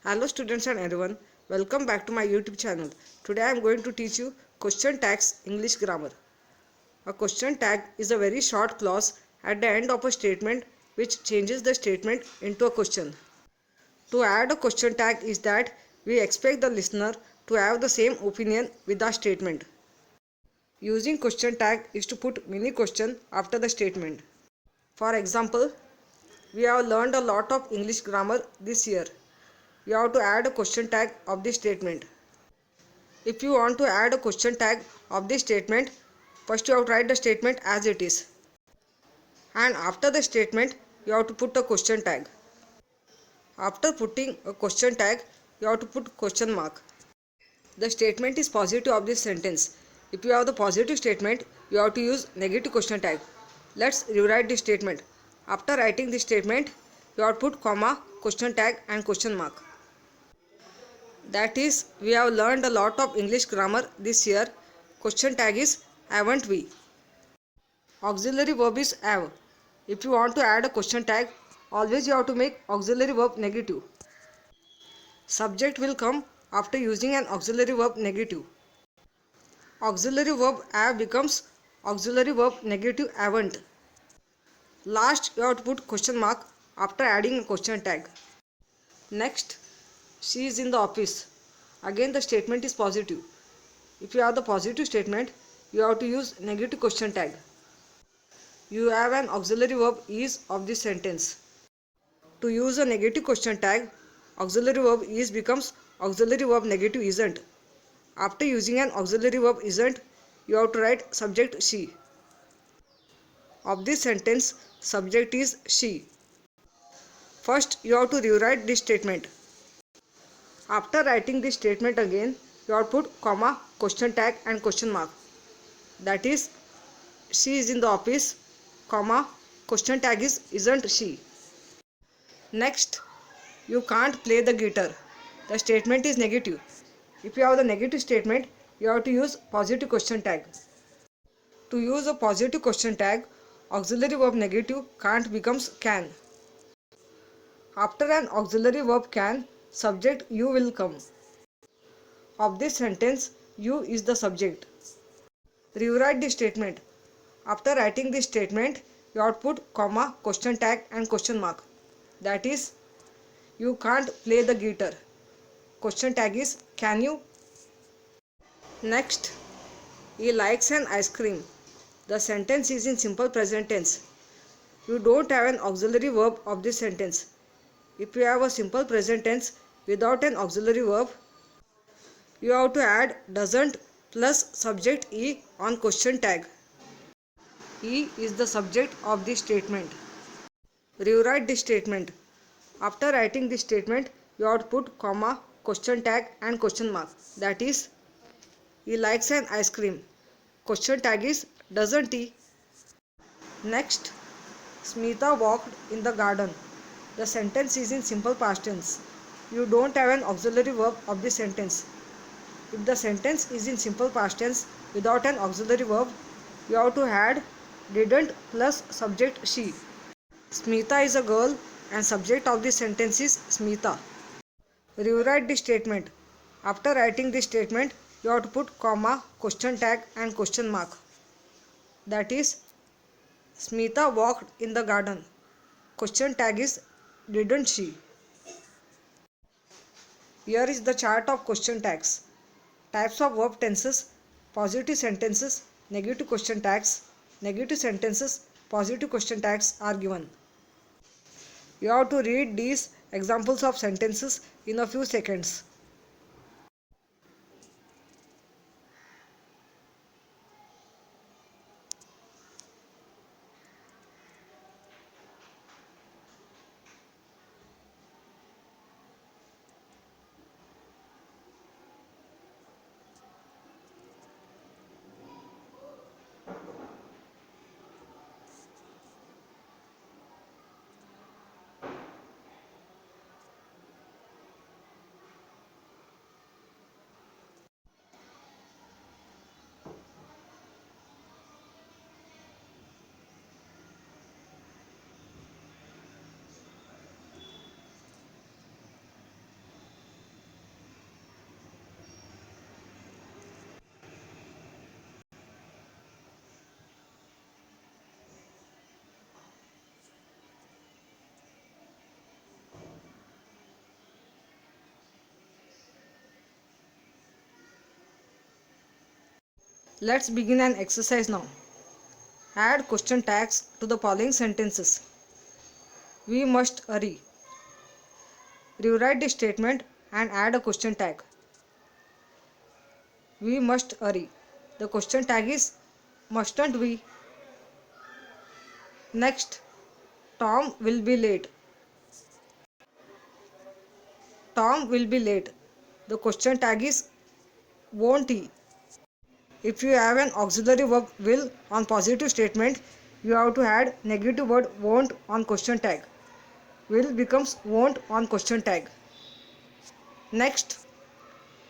Hello students and everyone, welcome back to my YouTube channel. Today I am going to teach you question tags English grammar. A question tag is a very short clause at the end of a statement which changes the statement into a question. To add a question tag is that we expect the listener to have the same opinion with the statement. Using question tag is to put mini question after the statement. For example, we have learned a lot of English grammar this year. You have to add a question tag of this statement. If you want to add a question tag of this statement, first you have to write the statement as it is. And after the statement, you have to put a question tag. After putting a question tag, you have to put question mark. The statement is positive of this sentence. If you have the positive statement, you have to use negative question tag. Let's rewrite this statement. After writing this statement, you have to put comma, question tag and question mark. That is, we have learned a lot of English grammar this year. Question tag is haven't we? Auxiliary verb is have. If you want to add a question tag, always you have to make auxiliary verb negative. Subject will come after using an auxiliary verb negative. Auxiliary verb have becomes auxiliary verb negative haven't. Last, you have to put question mark after adding a question tag. Next, she is in the office. Again, the statement is positive. If you have the positive statement, you have to use negative question tag. You have an auxiliary verb is of this sentence. To use a negative question tag, auxiliary verb is becomes auxiliary verb negative isn't. After using an auxiliary verb isn't, you have to write subject she. Of this sentence, subject is she. First, you have to rewrite this statement. After writing this statement again, you have to put comma, question tag and question mark. That is, she is in the office, comma, question tag is isn't she. Next, you can't play the guitar. The statement is negative. If you have the negative statement, you have to use positive question tag. To use a positive question tag, auxiliary verb negative can't becomes can. After an auxiliary verb can, subject you will come. Of this sentence, you is the subject. Rewrite the statement. After writing this statement, you have to put comma, question tag and question mark. That is, you can't play the guitar. Question tag is can you? Next, he likes an ice cream. The sentence is in simple present tense. You don't have an auxiliary verb of this sentence. If you have a simple present tense without an auxiliary verb, you have to add doesn't plus subject e on question tag. E is the subject of this statement. Rewrite this statement. After writing this statement, you have to put comma, question tag and question mark. That is, he likes an ice cream. Question tag is doesn't he? Next, Smita walked in the garden. The sentence is in simple past tense. You don't have an auxiliary verb of this sentence. If the sentence is in simple past tense without an auxiliary verb, you have to add didn't plus subject she. Smita is a girl and subject of this sentence is Smita. Rewrite this statement. After writing this statement, you have to put comma, question tag and question mark. That is, Smita walked in the garden. Question tag is didn't she? Here is the chart of question tags. Types of verb tenses, positive sentences, negative question tags, negative sentences, positive question tags are given. You have to read these examples of sentences in a few seconds. Let's begin an exercise now. Add question tags to the following sentences. We must hurry. Rewrite the statement and add a question tag. We must hurry. The question tag is mustn't we? Next, Tom will be late. Tom will be late. The question tag is won't he? If you have an auxiliary verb will on positive statement, you have to add negative word won't on question tag. Will becomes won't on question tag. Next,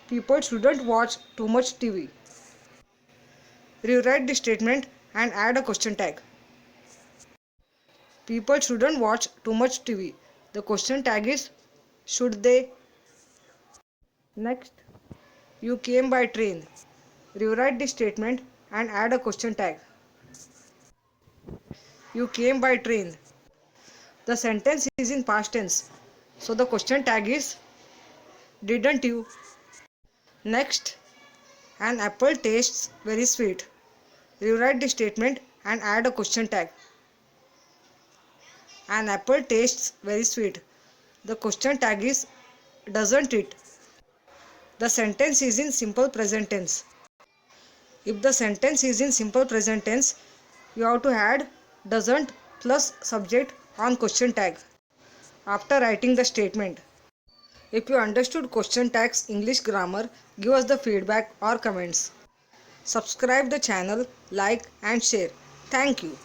people shouldn't watch too much TV. Rewrite the statement and add a question tag. People shouldn't watch too much TV. The question tag is should they? Next, you came by train. Rewrite the statement and add a question tag. You came by train. The sentence is in past tense, so the question tag is didn't you? Next, an apple tastes very sweet. Rewrite the statement and add a question tag. An apple tastes very sweet. The question tag is doesn't it? The sentence is in simple present tense. If the sentence is in simple present tense, you have to add doesn't plus subject on question tag after writing the statement. If you understood question tags English grammar, give us the feedback or comments. Subscribe the channel, like and share. Thank you.